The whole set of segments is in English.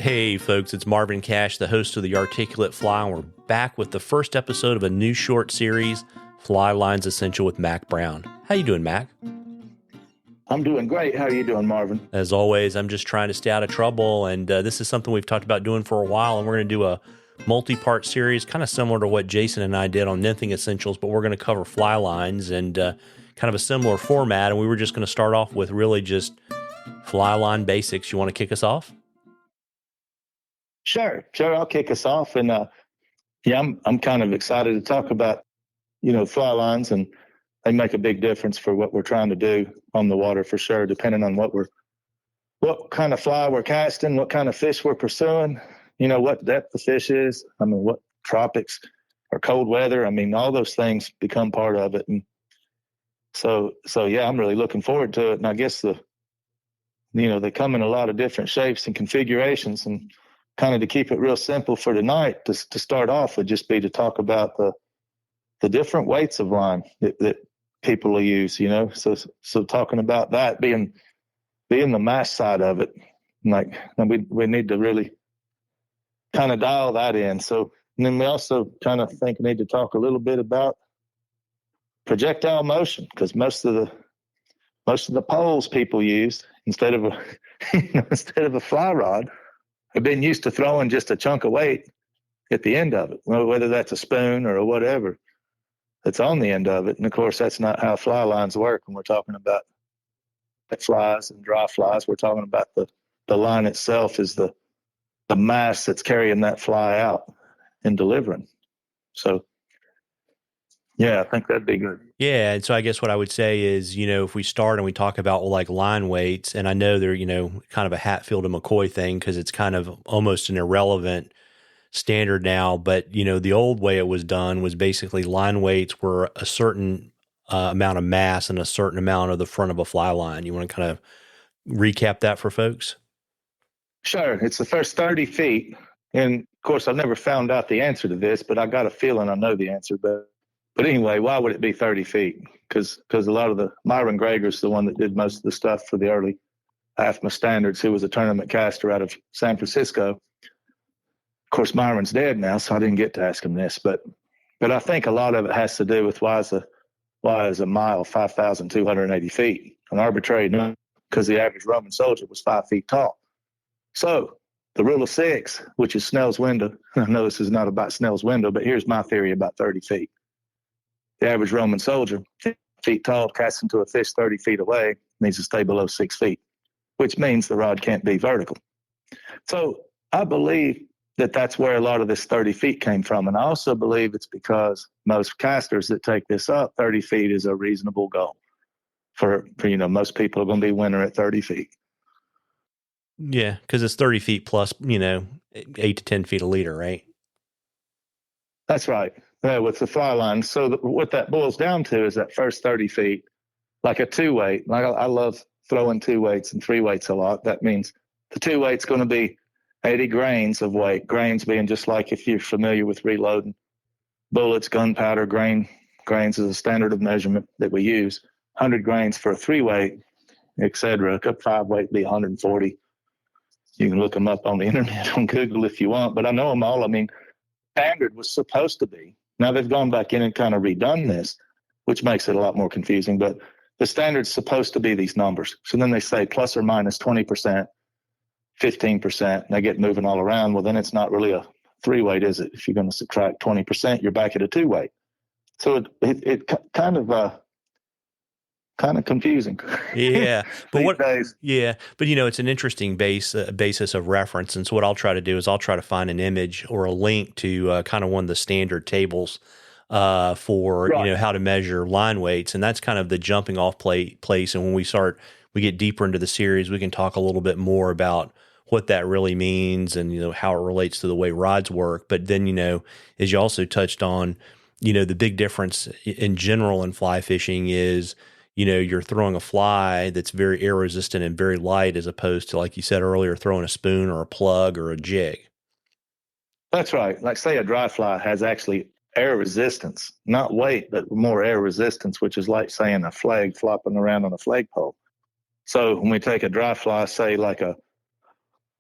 Hey folks, it's Marvin Cash, the host of The Articulate Fly, and we're back with the first episode of a new short series, Fly Lines Essential with Mac Brown. How you doing, Mac? I'm doing great. How are you doing, Marvin? As always, I'm just trying to stay out of trouble, and this is something we've talked about doing for a while, and we're going to do a multi-part series, kind of similar to what Jason and I did on Nymphing Essentials, but we're going to cover fly lines and kind of a similar format, and we were just going to start off with really just fly line basics. You want to kick us off? Sure. I'll kick us off, and I'm kind of excited to talk about fly lines, and they make a big difference for what we're trying to do on the water for sure. Depending on what kind of fly we're casting, what kind of fish we're pursuing, what depth the fish is. I mean, what tropics or cold weather. I mean, all those things become part of it, and so yeah, I'm really looking forward to it. And I guess they come in a lot of different shapes and configurations, and kind of to keep it real simple for tonight, to start off would just be to talk about the different weights of line that people will use, So talking about that being the mass side of it, like we need to really kind of dial that in. So, and then we also kind of need to talk a little bit about projectile motion, because most of the poles people use instead of a fly rod have been used to throwing just a chunk of weight at the end of it, whether that's a spoon or whatever that's on the end of it. And of course, that's not how fly lines work. When we're talking about flies and dry flies, we're talking about the line itself is the mass that's carrying that fly out and delivering. So, yeah, I think that'd be good. Yeah. And so I guess what I would say is, if we start and we talk about like line weights, and I know they're, kind of a Hatfield and McCoy thing, because it's kind of almost an irrelevant standard now. But, the old way it was done was basically line weights were a certain amount of mass and a certain amount of the front of a fly line. You want to kind of recap that for folks? Sure. It's the first 30 feet. And of course, I've never found out the answer to this, but I got a feeling I know the answer. But anyway, why would it be 30 feet? Because a lot of Myron Greger's the one that did most of the stuff for the early AFMA standards, who was a tournament caster out of San Francisco. Of course, Myron's dead now, so I didn't get to ask him this. But I think a lot of it has to do with why is a mile 5,280 feet? An arbitrary number, because the average Roman soldier was 5 feet tall. So the rule of six, which is Snell's window. I know this is not about Snell's window, but here's my theory about 30 feet. The average Roman soldier, 50 feet tall, casting to a fish 30 feet away, needs to stay below 6 feet, which means the rod can't be vertical. So I believe that that's where a lot of this 30 feet came from. And I also believe it's because most casters that take this up, 30 feet is a reasonable goal for most people are going to be winter at 30 feet. Yeah, because it's 30 feet plus, 8 to 10 feet a leader, right? That's right. With the fly line. So what that boils down to is that first 30 feet, like a two weight. Like I love throwing two weights and three weights a lot. That means the two weight's going to be 80 grains of weight. Grains being just like, if you're familiar with reloading bullets, gunpowder, grains is a standard of measurement that we use. 100 grains for a three weight, etc. A five weight be 140. You can look them up on the internet on Google if you want, but I know them all. I mean, standard was supposed to be. Now they've gone back in and kind of redone this, which makes it a lot more confusing, but the standard's supposed to be these numbers. So then they say plus or minus 20%, 15%, and they get moving all around. Well, then it's not really a three weight, is it? If you're going to subtract 20%, you're back at a two weight. So it kind of confusing. Yeah. But it's an interesting basis of reference. And so what I'll try to do is I'll try to find an image or a link to kind of one of the standard tables for, right, how to measure line weights. And that's kind of the jumping off place. And when we get deeper into the series, we can talk a little bit more about what that really means and, how it relates to the way rods work. But then, as you also touched on, the big difference in general in fly fishing is, you're throwing a fly that's very air resistant and very light, as opposed to, like you said earlier, throwing a spoon or a plug or a jig. That's right. Like say a dry fly has actually air resistance, not weight, but more air resistance, which is like saying a flag flopping around on a flagpole. So when we take a dry fly, say like a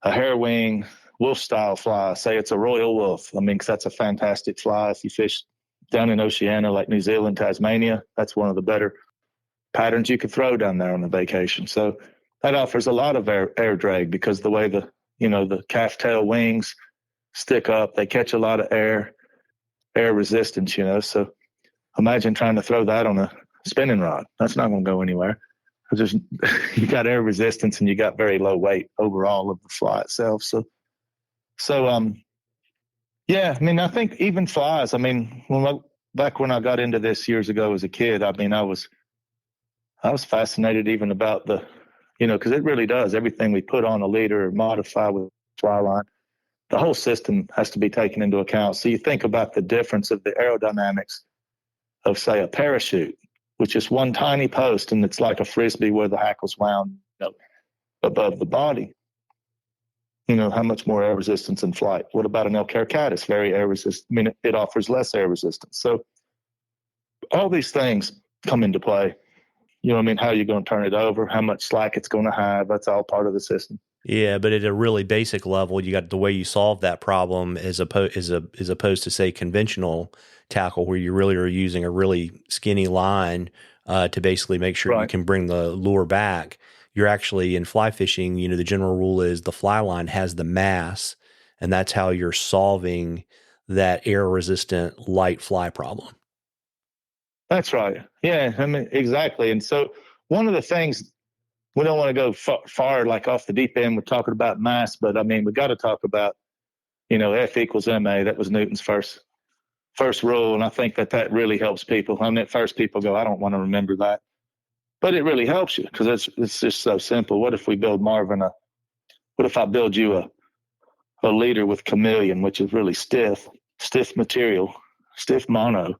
hair wing wolf style fly, say it's a royal wolf. I mean, 'cause that's a fantastic fly. If you fish down in Oceania, like New Zealand, Tasmania, that's one of the better patterns you could throw down there on a vacation. So that offers a lot of air drag because the way the calf tail wings stick up, they catch a lot of air resistance, So imagine trying to throw that on a spinning rod. That's not going to go anywhere. Just you got air resistance and you got very low weight overall of the fly itself. Yeah, I mean, I think even flies, I mean, back when I got into this years ago as a kid, I mean, I was fascinated even about because it really does everything we put on a leader or modify with fly line. The whole system has to be taken into account. So you think about the difference of the aerodynamics of, say, a parachute, which is one tiny post and it's like a frisbee where the hackle's wound above the body. How much more air resistance in flight? What about an elk hair caddis? Very air resistant. I mean, it offers less air resistance. So all these things come into play. How you're going to turn it over, how much slack it's going to have. That's all part of the system. Yeah, but at a really basic level, you got the way you solve that problem as opposed to, say, conventional tackle, where you really are using a really skinny line to basically make sure you can bring the lure back. You're actually in fly fishing, the general rule is the fly line has the mass, and that's how you're solving that air resistant light fly problem. That's right. Yeah, I mean, exactly. And so one of the things, we don't want to go far like off the deep end. We're talking about mass, but I mean, we got to talk about, F equals MA. That was Newton's first rule. And I think that really helps people. I mean, at first people go, I don't want to remember that. But it really helps you because it's just so simple. What if we build Marvin what if I build you a leader with chameleon, which is really stiff material, stiff mono?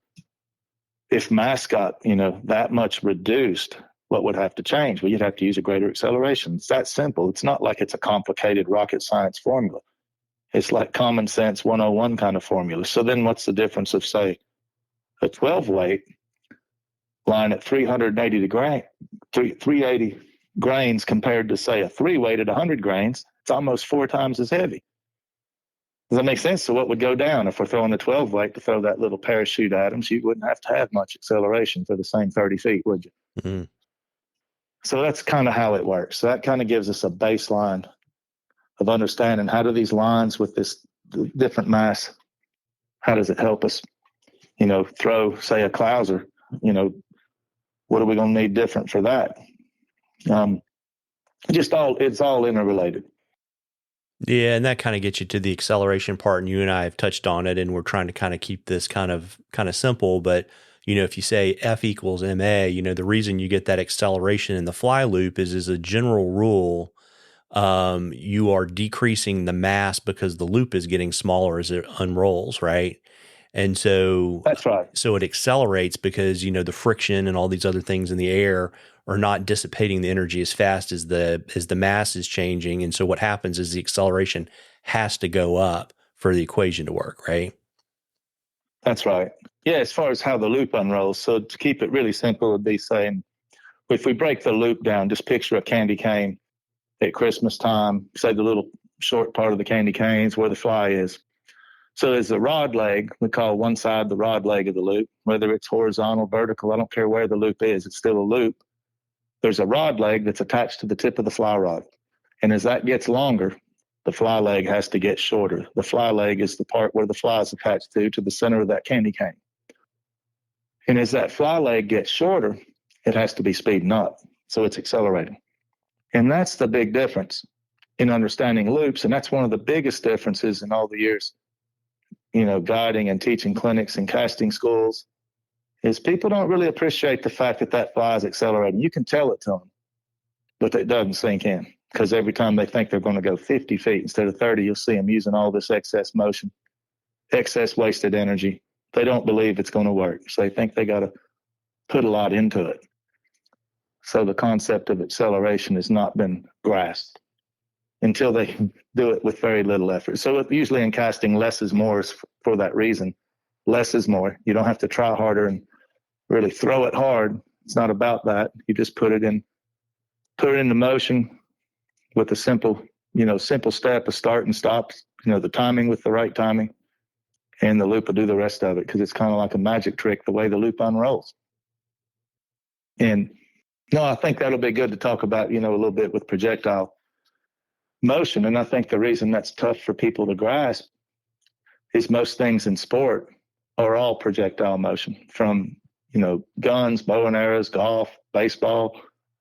If mass got, that much reduced, what would have to change? Well, you'd have to use a greater acceleration. It's that simple. It's not like it's a complicated rocket science formula. It's like common sense 101 kind of formula. So then what's the difference of, say, a 12 weight line at 380 grains compared to, say, a 3 weight at 100 grains? It's almost 4 times as heavy. Does that make sense? So what would go down if we're throwing a 12 weight to throw that little parachute at them? So you wouldn't have to have much acceleration for the same 30 feet, would you? Mm-hmm. So that's kind of how it works. So that kind of gives us a baseline of understanding how do these lines with this different mass, how does it help us, throw, say, a clouser, what are we going to need different for that? It's all interrelated. Yeah, and that kind of gets you to the acceleration part, and you and I have touched on it, and we're trying to kind of keep this kind of simple. But if you say F equals MA, the reason you get that acceleration in the fly loop is, as a general rule, you are decreasing the mass because the loop is getting smaller as it unrolls, right? And so that's right. So it accelerates because the friction and all these other things in the air are not dissipating the energy as fast as the mass is changing. And so what happens is the acceleration has to go up for the equation to work, right? That's right. Yeah, as far as how the loop unrolls. So to keep it really simple, it would be saying, if we break the loop down, just picture a candy cane at Christmas time, say the little short part of the candy cane is where the fly is. So there's a rod leg. We call one side the rod leg of the loop, whether it's horizontal, vertical, I don't care where the loop is, it's still a loop. There's a rod leg that's attached to the tip of the fly rod. And as that gets longer, the fly leg has to get shorter. The fly leg is the part where the fly is attached to the center of that candy cane. And as that fly leg gets shorter, it has to be speeding up. So it's accelerating. And that's the big difference in understanding loops. And that's one of the biggest differences in all the years, guiding and teaching clinics and casting schools, is people don't really appreciate the fact that fly is accelerating. You can tell it to them, but it doesn't sink in, because every time they think they're going to go 50 feet instead of 30, you'll see them using all this excess motion, excess wasted energy. They don't believe it's going to work. So they think they got to put a lot into it. So the concept of acceleration has not been grasped until they do it with very little effort. So usually in casting, less is more is for that reason. Less is more. You don't have to try harder and really throw it hard. It's not about that. You just put it into motion with a simple step of start and stop the timing with the right timing, and the loop will do the rest of it, because it's kind of like a magic trick the way the loop unrolls. And no, I think that'll be good to talk about, a little bit with projectile motion. And I think the reason that's tough for people to grasp is most things in sport are all projectile motion, from, guns, bow and arrows, golf, baseball,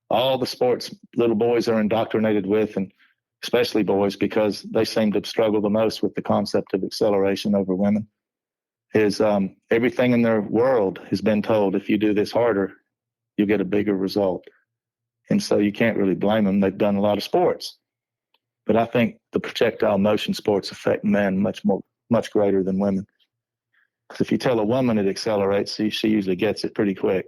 all the sports little boys are indoctrinated with, and especially boys, because they seem to struggle the most with the concept of acceleration over women, is everything in their world has been told, if you do this harder, you get a bigger result. And so you can't really blame them. They've done a lot of sports. But I think the projectile motion sports affect men much greater than women. Because if you tell a woman it accelerates, she usually gets it pretty quick.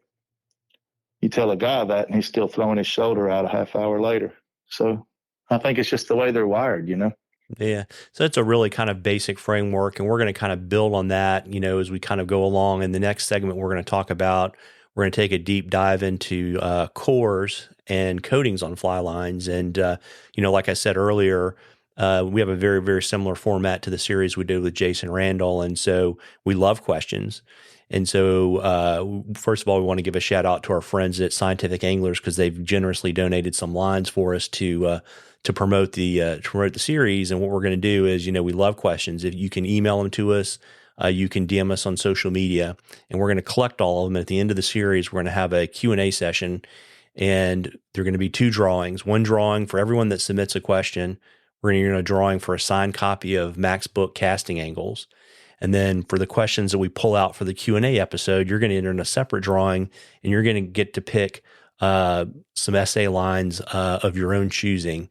You tell a guy that, and he's still throwing his shoulder out a half hour later. So I think it's just the way they're wired, Yeah. So it's a really kind of basic framework, and we're going to kind of build on that, as we kind of go along. In the next segment, we're going to talk about, we're going to take a deep dive into cores and coatings on fly lines. And, like I said earlier, we have a very, very similar format to the series we did with Jason Randall. And so we love questions. And so, first of all, we want to give a shout out to our friends at Scientific Anglers, because they've generously donated some lines for us to promote the series. And what we're going to do is, we love questions. If you can email them to us, you can DM us on social media, and we're going to collect all of them. At the end of the series, we're going to have a Q&A session, and there are going to be 2 drawings. One drawing for everyone that submits a question. We're going to do a drawing for a signed copy of Mac's book, Casting Angles. And then for the questions that we pull out for the Q&A episode, you're going to enter in a separate drawing, and you're going to get to pick some essay lines of your own choosing,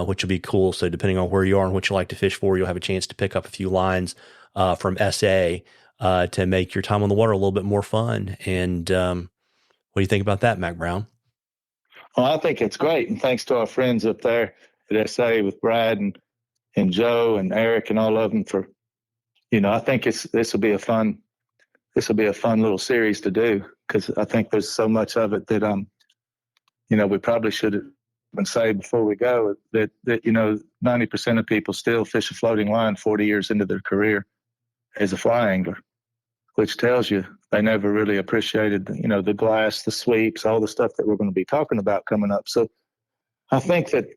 which will be cool. So depending on where you are and what you like to fish for, you'll have a chance to pick up a few lines from essay to make your time on the water a little bit more fun. And what do you think about that, Mac Brown? Well, I think it's great. And thanks to our friends up there at SA with Brad and Joe and Eric and all of them for, I think this will be a fun little series to do, because I think there's so much of it that we probably should have say before we go that 90% of people still fish a floating line 40 years into their career as a fly angler, which tells you they never really appreciated the glass, the sweeps, all the stuff that we're going to be talking about coming up. So I think that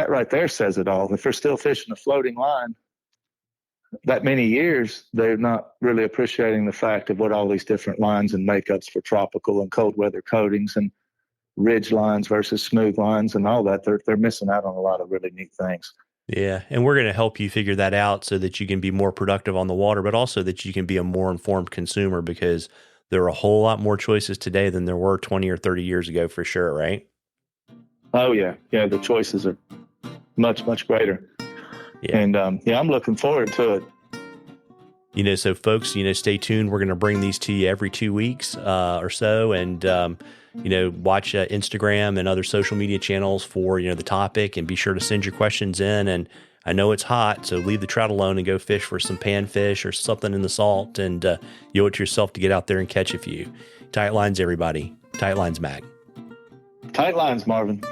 right there says it all. If they're still fishing a floating line that many years, they're not really appreciating the fact of what all these different lines and makeups for tropical and cold weather coatings and ridge lines versus smooth lines and all that. They're missing out on a lot of really neat things. Yeah. And we're going to help you figure that out so that you can be more productive on the water, but also that you can be a more informed consumer, because there are a whole lot more choices today than there were 20 or 30 years ago, for sure. Right? Oh yeah. Yeah. The choices are much, much greater. Yeah. And I'm looking forward to it. So folks, stay tuned. We're going to bring these to you every 2 weeks or so. And, watch Instagram and other social media channels for, the topic, and be sure to send your questions in. And I know it's hot, so leave the trout alone and go fish for some panfish or something in the salt, and you owe it to yourself to get out there and catch a few. Tight lines, everybody. Tight lines, Mac. Tight lines, Marvin.